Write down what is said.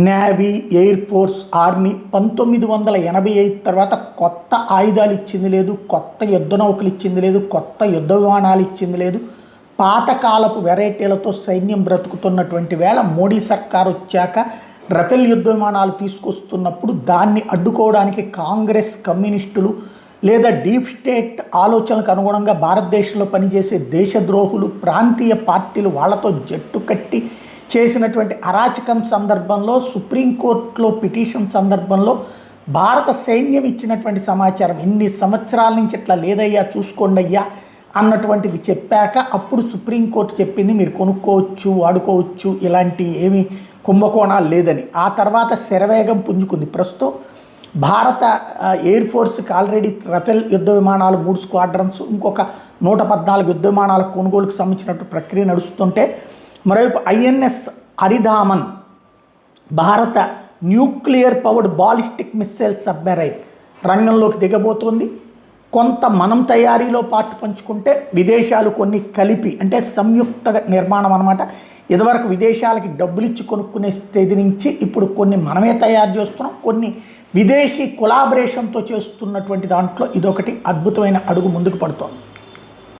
Navy, air force, army 1985 తర్వాత కొత్త ఆయుధాలు ఇచ్చింది లేదు, కొత్త యుద్ధ నౌకలు ఇచ్చింది లేదు, కొత్త యుద్ధ విమానాలు ఇచ్చింది లేదు. పాతకాలపు వెరైటీలతో సైన్యం బ్రతుకుతున్నటువంటి వేళ మోడీ సర్కార్ వచ్చాక రఫేల్ యుద్ధ విమానాలు తీసుకొస్తున్నప్పుడు దాన్ని అడ్డుకోవడానికి కాంగ్రెస్, కమ్యూనిస్టులు లేదా డీప్ స్టేట్ ఆలోచనలకు అనుగుణంగా భారతదేశంలో పనిచేసే దేశద్రోహులు, ప్రాంతీయ పార్టీలు వాళ్ళతో జట్టు కట్టి చేసినటువంటి అరాచకం సందర్భంలో, సుప్రీంకోర్టులో పిటిషన్ సందర్భంలో భారత సైన్యం ఇచ్చినటువంటి సమాచారం ఇన్ని సంవత్సరాల నుంచి ఇట్లా లేదయ్యా చూసుకోండి అయ్యా అన్నటువంటిది చెప్పాక అప్పుడు సుప్రీంకోర్టు చెప్పింది మీరు కొనుక్కోవచ్చు, వాడుకోవచ్చు, ఇలాంటి ఏమీ కుంభకోణాలు లేదని. ఆ తర్వాత శరవేగం పుంజుకుంది. ప్రస్తుతం భారత ఎయిర్ ఫోర్స్కి ఆల్రెడీ రఫేల్ యుద్ధ విమానాలు 3 స్క్వాడ్రన్స్, ఇంకొక 114 యుద్ధ విమానాల కొనుగోలుకు సంబంధించినట్టు ప్రక్రియ నడుస్తుంటే, మరోవైపు ఐఎన్ఎస్ అరిధామన్ భారత nuclear powered ballistic missile submarine రంగంలోకి దిగబోతోంది. కొంత మనం తయారీలో పార్ట్ పంచుకుంటే విదేశాలు కొన్ని కలిపి, అంటే సంయుక్త నిర్మాణం అనమాట. ఇదివరకు విదేశాలకి డబ్బులు ఇచ్చి కొనుక్కునే స్థితి నుంచి ఇప్పుడు కొన్ని మనమే తయారు చేస్తున్నాం, కొన్ని విదేశీ కొలాబరేషన్తో చేస్తున్నటువంటి దాంట్లో ఇదొకటి అద్భుతమైన అడుగు ముందుకు పడుతోంది.